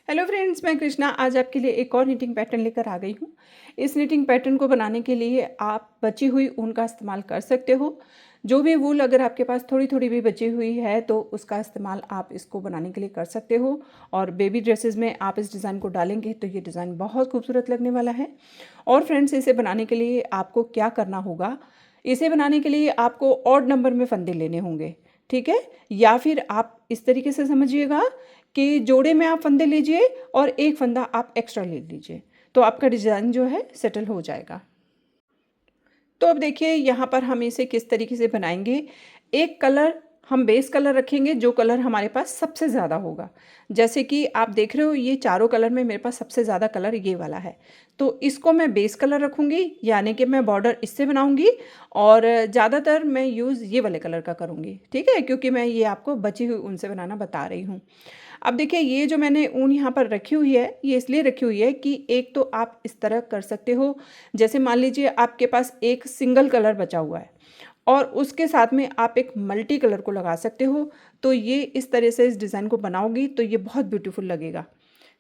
Hello friends, मैं कृष्णा आज आपके लिए एक और निटिंग पैटर्न लेकर आ गई हूँ। इस निटिंग पैटर्न को बनाने के लिए आप बची हुई ऊन का इस्तेमाल कर सकते हो। जो भी वूल अगर आपके पास थोड़ी थोड़ी भी बची हुई है तो उसका इस्तेमाल आप इसको बनाने के लिए कर सकते हो। और बेबी ड्रेसेस में आप इस डिज़ाइन को डालेंगे तो ये डिज़ाइन बहुत खूबसूरत लगने वाला है। और फ्रेंड्स, इसे बनाने के लिए आपको क्या करना होगा, इसे बनाने के लिए आपको ऑड नंबर में फंदे लेने होंगे, ठीक है। या फिर आप इस तरीके से समझिएगा कि जोड़े में आप फंदे लीजिए और एक फंदा आप एक्स्ट्रा ले लीजिए, तो आपका डिज़ाइन जो है सेटल हो जाएगा। तो अब देखिए यहाँ पर हम इसे किस तरीके से बनाएंगे। एक कलर हम बेस कलर रखेंगे, जो कलर हमारे पास सबसे ज़्यादा होगा। जैसे कि आप देख रहे हो ये चारों कलर में मेरे पास सबसे ज़्यादा कलर ये वाला है, तो इसको मैं बेस कलर रखूँगी, यानी कि मैं बॉर्डर इससे बनाऊँगी और ज़्यादातर मैं यूज़ ये वाले कलर का करूँगी, ठीक है, क्योंकि मैं ये आपको बची हुई ऊन से बनाना बता रही हूँ। अब देखिए ये जो मैंने ऊन यहाँ पर रखी हुई है, ये इसलिए रखी हुई है कि एक तो आप इस तरह कर सकते हो, जैसे मान लीजिए आपके पास एक सिंगल कलर बचा हुआ है और उसके साथ में आप एक मल्टी कलर को लगा सकते हो, तो ये इस तरह से इस डिज़ाइन को बनाओगी तो ये बहुत ब्यूटीफुल लगेगा,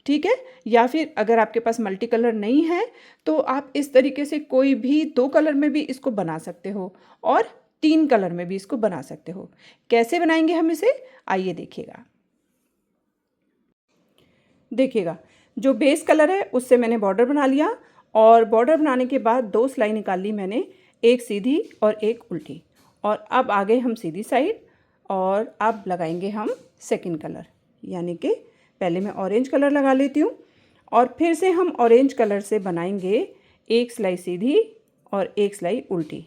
ठीक है। या फिर अगर आपके पास मल्टी कलर नहीं है तो आप इस तरीके से कोई भी दो कलर में भी इसको बना सकते हो और तीन कलर में भी इसको बना सकते हो। कैसे बनाएंगे हम इसे, आइए देखिएगा। देखिएगा, जो बेस कलर है उससे मैंने बॉर्डर बना लिया और बॉर्डर बनाने के बाद दो सिलाई निकाल ली मैंने, एक सीधी और एक उल्टी। और अब आ गए हम सीधी साइड और अब लगाएंगे हम सेकंड कलर, यानी कि पहले मैं ऑरेंज कलर लगा लेती हूँ और फिर से हम ऑरेंज कलर से बनाएंगे एक सिलाई सीधी और एक सिलाई उल्टी।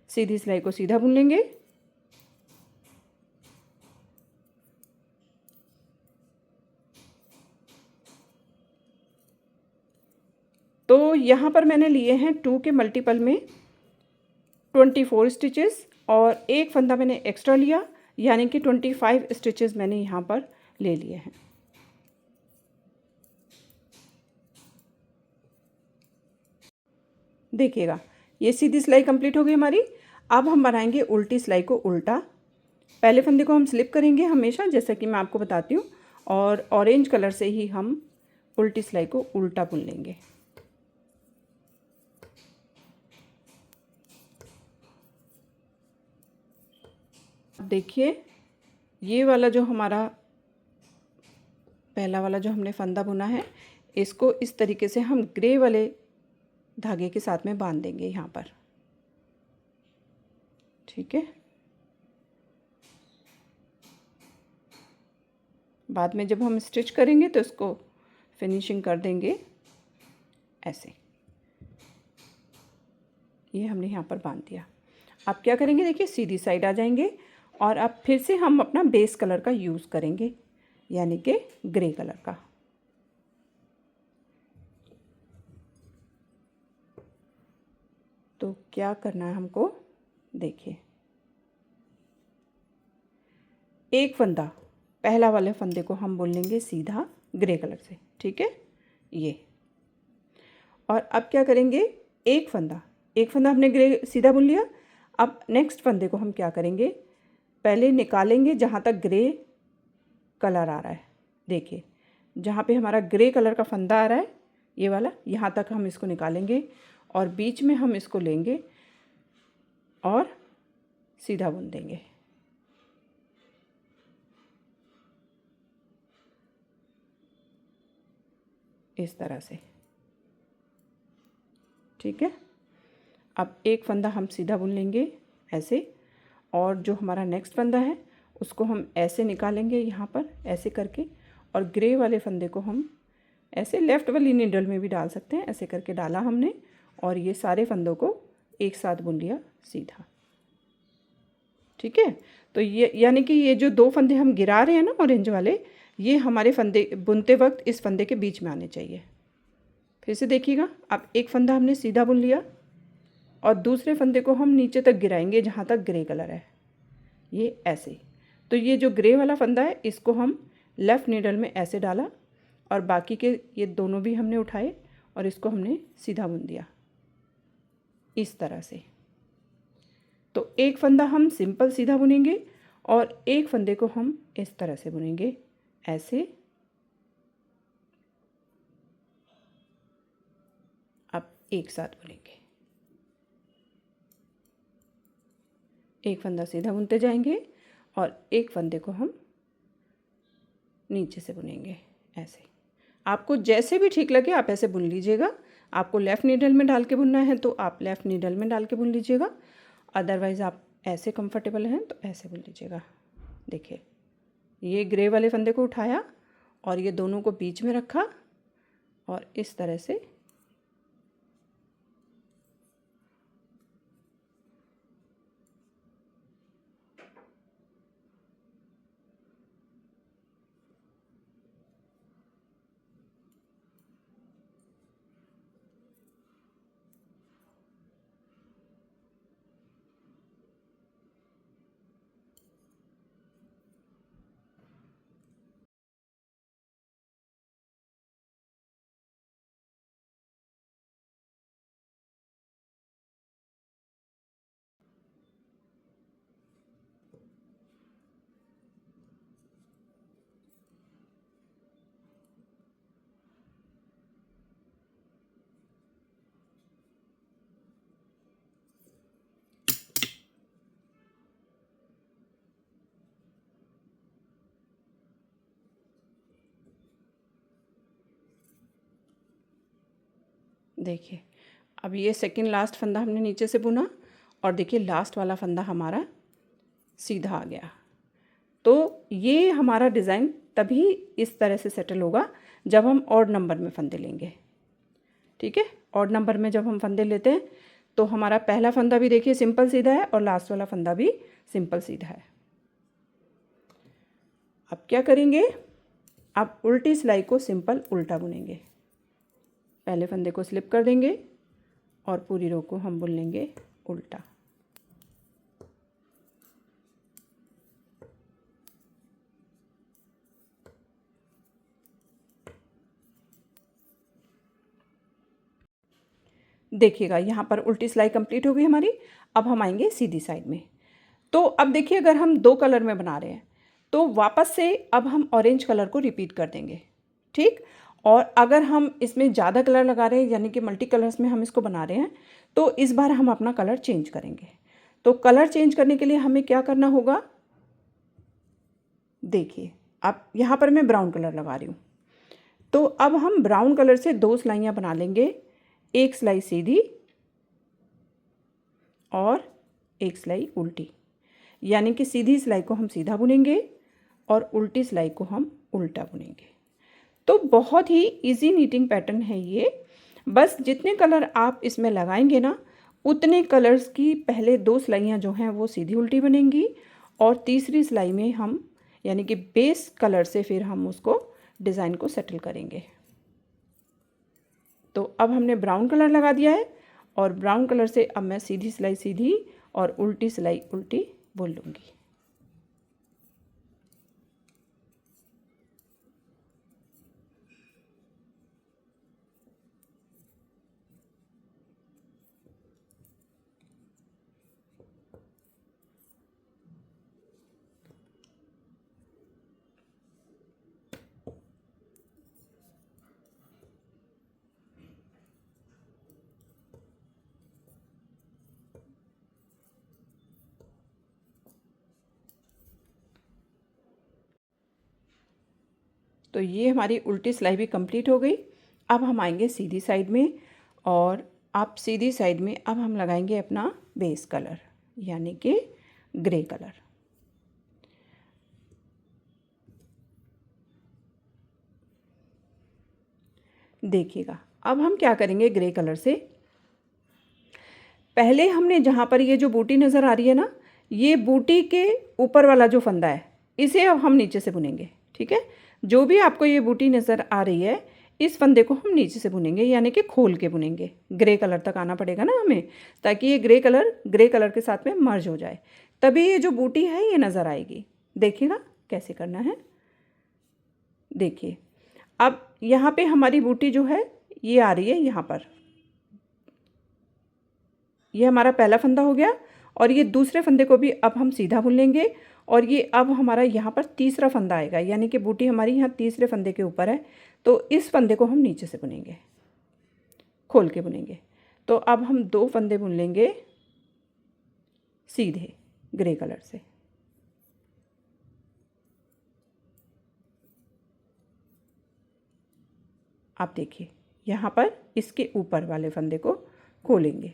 सीधी सिलाई को सीधा बुन लेंगे, तो यहाँ पर मैंने लिए हैं 2 के मल्टीपल में 24 स्टिचेस और एक फंदा मैंने एक्स्ट्रा लिया, यानी कि 25 स्टिचेस मैंने यहाँ पर ले लिए हैं। देखिएगा ये सीधी सिलाई कंप्लीट हो गई हमारी। अब हम बनाएंगे उल्टी सिलाई को उल्टा। पहले फंदे को हम स्लिप करेंगे हमेशा, जैसा कि मैं आपको बताती हूँ, और ऑरेंज कलर से ही हम उल्टी सिलाई को उल्टा बुन लेंगे। देखिए ये वाला जो हमारा पहला वाला जो हमने फंदा बुना है, इसको इस तरीके से हम ग्रे वाले धागे के साथ में बांध देंगे यहाँ पर, ठीक है। बाद में जब हम स्टिच करेंगे तो इसको फिनिशिंग कर देंगे ऐसे। ये हमने यहाँ पर बांध दिया। अब क्या करेंगे, देखिए सीधी साइड आ जाएंगे और अब फिर से हम अपना बेस कलर का यूज़ करेंगे, यानी कि ग्रे कलर का। तो क्या करना है हमको, देखिए एक फंदा, पहला वाले फंदे को हम बुन लेंगे सीधा ग्रे कलर से, ठीक है ये। और अब क्या करेंगे, एक फंदा हमने ग्रे सीधा बुन लिया। अब नेक्स्ट फंदे को हम क्या करेंगे, पहले निकालेंगे जहाँ तक ग्रे कलर आ रहा है। देखिए जहाँ पे हमारा ग्रे कलर का फंदा आ रहा है, ये वाला, यहाँ तक हम इसको निकालेंगे और बीच में हम इसको लेंगे और सीधा बुन देंगे। इस तरह से, ठीक है। अब एक फंदा हम सीधा बुन लेंगे ऐसे, और जो हमारा नेक्स्ट फंदा है उसको हम ऐसे निकालेंगे यहाँ पर ऐसे करके, और ग्रे वाले फंदे को हम ऐसे लेफ़्ट वाली नीडल में भी डाल सकते हैं, ऐसे करके डाला हमने और ये सारे फंदों को एक साथ बुन लिया सीधा, ठीक है। तो ये यानी कि ये जो दो फंदे हम गिरा रहे हैं ना ऑरेंज वाले, ये हमारे फंदे बुनते वक्त इस फंदे के बीच में आने चाहिए। फिर से देखिएगा, अब एक फंदा हमने सीधा बुन लिया और दूसरे फंदे को हम नीचे तक गिराएंगे जहाँ तक ग्रे कलर है, ये ऐसे। तो ये जो ग्रे वाला फंदा है इसको हम लेफ़्ट नीडल में ऐसे डाला और बाकी के ये दोनों भी हमने उठाए और इसको हमने सीधा बुन दिया इस तरह से। तो एक फंदा हम सिंपल सीधा बुनेंगे और एक फंदे को हम इस तरह से बुनेंगे, ऐसे। अब एक साथ बुनेंगे, एक फंदा सीधा बुनते जाएंगे और एक फंदे को हम नीचे से बुनेंगे ऐसे। आपको जैसे भी ठीक लगे आप ऐसे बुन लीजिएगा। आपको लेफ़्ट नीडल में डाल के बुनना है तो आप लेफ़्ट नीडल में डाल के बुन लीजिएगा, अदरवाइज़ आप ऐसे कंफर्टेबल हैं तो ऐसे बुन लीजिएगा। देखिए, ये ग्रे वाले फंदे को उठाया और ये दोनों को बीच में रखा और इस तरह से देखिए। अब ये सेकंड लास्ट फंदा हमने नीचे से बुना और देखिए लास्ट वाला फंदा हमारा सीधा आ गया। तो ये हमारा डिज़ाइन तभी इस तरह से सेटल होगा जब हम ऑड नंबर में फंदे लेंगे। ठीक है, ऑड नंबर में जब हम फंदे लेते हैं तो हमारा पहला फंदा भी देखिए सिंपल सीधा है और लास्ट वाला फंदा भी सिंपल सीधा है। अब क्या करेंगे, आप उल्टी सिलाई को सिंपल उल्टा बुनेंगे। पहले फंदे को स्लिप कर देंगे और पूरी रो को हम बुन लेंगे उल्टा। देखिएगा यहाँ पर उल्टी सिलाई कंप्लीट हो गई हमारी। अब हम आएंगे सीधी साइड में। तो अब देखिए, अगर हम दो कलर में बना रहे हैं तो वापस से अब हम ऑरेंज कलर को रिपीट कर देंगे। ठीक, और अगर हम इसमें ज़्यादा कलर लगा रहे हैं यानी कि मल्टी कलर्स में हम इसको बना रहे हैं तो इस बार हम अपना कलर चेंज करेंगे। तो कलर चेंज करने के लिए हमें क्या करना होगा, देखिए अब यहाँ पर मैं ब्राउन कलर लगा रही हूँ। तो अब हम ब्राउन कलर से दो सिलाइयाँ बना लेंगे, एक सिलाई सीधी और एक सिलाई उल्टी। यानी कि सीधी सिलाई को हम सीधा बुनेंगे और उल्टी सिलाई को हम उल्टा बुनेंगे। तो बहुत ही इजी नीटिंग पैटर्न है ये। बस जितने कलर आप इसमें लगाएंगे ना उतने कलर्स की पहले दो सिलाइयाँ जो हैं वो सीधी उल्टी बनेंगी और तीसरी सिलाई में हम यानी कि बेस कलर से फिर हम उसको डिज़ाइन को सेटल करेंगे। तो अब हमने ब्राउन कलर लगा दिया है और ब्राउन कलर से अब मैं सीधी सिलाई सीधी और उल्टी सिलाई उल्टी बुन लूँगी। तो ये हमारी उल्टी सिलाई भी कंप्लीट हो गई। अब हम आएंगे सीधी साइड में और आप सीधी साइड में अब हम लगाएंगे अपना बेस कलर यानी कि ग्रे कलर। देखिएगा अब हम क्या करेंगे, ग्रे कलर से पहले हमने जहाँ पर ये जो बूटी नज़र आ रही है ना, ये बूटी के ऊपर वाला जो फंदा है इसे अब हम नीचे से बुनेंगे। ठीक है, जो भी आपको ये बूटी नज़र आ रही है इस फंदे को हम नीचे से बुनेंगे यानी कि खोल के बुनेंगे। ग्रे कलर तक आना पड़ेगा ना हमें, ताकि ये ग्रे कलर के साथ में मर्ज हो जाए, तभी ये जो बूटी है ये नज़र आएगी। देखिएगा कैसे करना है। देखिए अब यहाँ पे हमारी बूटी जो है ये आ रही है यहाँ पर, ये हमारा पहला फंदा हो गया और ये दूसरे फंदे को भी अब हम सीधा बुन लेंगे और ये अब हमारा यहाँ पर तीसरा फंदा आएगा, यानी कि बूटी हमारी यहाँ तीसरे फंदे के ऊपर है। तो इस फंदे को हम नीचे से बुनेंगे, खोल के बुनेंगे। तो अब हम 2 फंदे बुन लेंगे सीधे ग्रे कलर से। आप देखिए यहाँ पर इसके ऊपर वाले फंदे को खोलेंगे।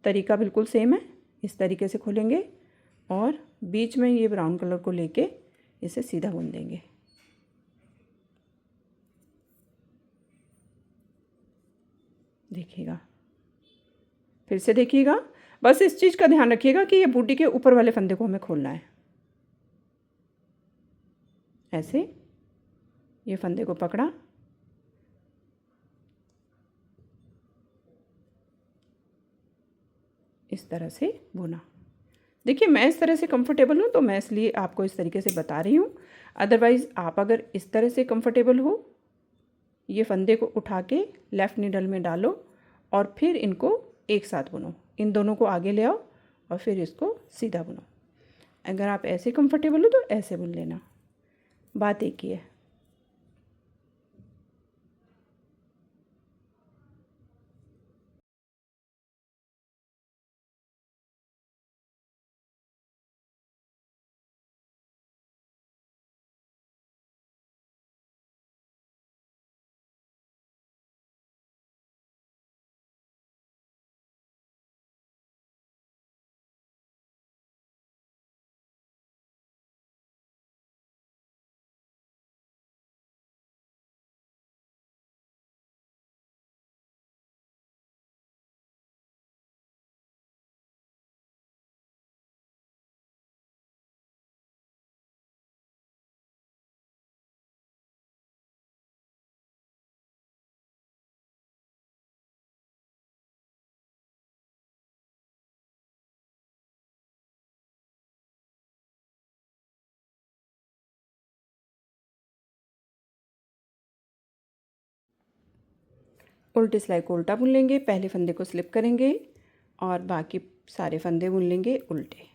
तरीका बिल्कुल सेम है, इस तरीके से खोलेंगे और बीच में ये ब्राउन कलर को लेके इसे सीधा बुन देंगे। देखिएगा, फिर से देखिएगा। बस इस चीज़ का ध्यान रखिएगा कि ये बूटी के ऊपर वाले फंदे को हमें खोलना है। ऐसे ये फंदे को पकड़ा, इस तरह से बुना। देखिए मैं इस तरह से कंफर्टेबल हूँ तो मैं इसलिए आपको इस तरीके से बता रही हूँ। अदरवाइज़ आप अगर इस तरह से कंफर्टेबल हो, ये फंदे को उठा के लेफ़्ट नीडल में डालो और फिर इनको एक साथ बुनो। इन दोनों को आगे ले आओ और फिर इसको सीधा बुनो। अगर आप ऐसे कंफर्टेबल हो तो ऐसे बुन लेना, बात एक ही है। उल्टी सिलाई को उल्टा बुन लेंगे, पहले फंदे को स्लिप करेंगे और बाकी सारे फंदे बुन लेंगे उल्टे।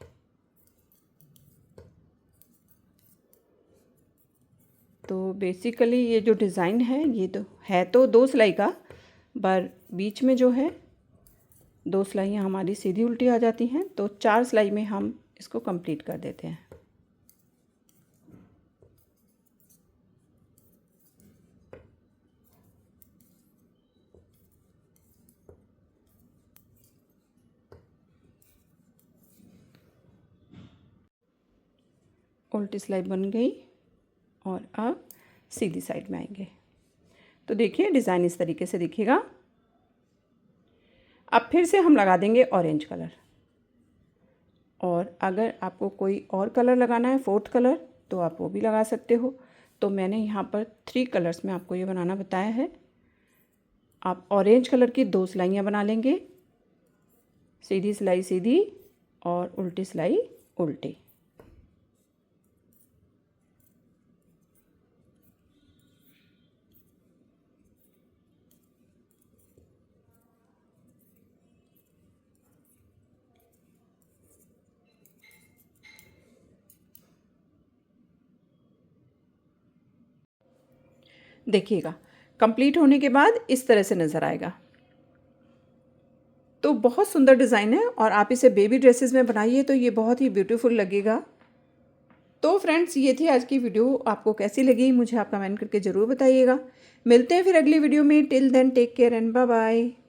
तो बेसिकली ये जो डिज़ाइन है ये तो 2 सिलाई का, पर बीच में जो है 2 सिलाइयाँ हमारी सीधी उल्टी आ जाती हैं, तो 4 सिलाई में हम इसको कंप्लीट कर देते हैं। उल्टी सिलाई बन गई और अब सीधी साइड में आएंगे। तो देखिए डिज़ाइन इस तरीके से दिखेगा। अब फिर से हम लगा देंगे ऑरेंज कलर, और अगर आपको कोई और कलर लगाना है 4th कलर तो आप वो भी लगा सकते हो। तो मैंने यहाँ पर 3 कलर्स में आपको ये बनाना बताया है। आप ऑरेंज कलर की 2 सिलाइयाँ बना लेंगे, सीधी सिलाई सीधी और उल्टी सिलाई उल्टी। देखिएगा कंप्लीट होने के बाद इस तरह से नज़र आएगा। तो बहुत सुंदर डिज़ाइन है और आप इसे बेबी ड्रेसेस में बनाइए तो ये बहुत ही ब्यूटीफुल लगेगा। तो फ्रेंड्स ये थी आज की वीडियो, आपको कैसी लगी मुझे आप कमेंट करके ज़रूर बताइएगा। मिलते हैं फिर अगली वीडियो में। Till then take care and bye bye.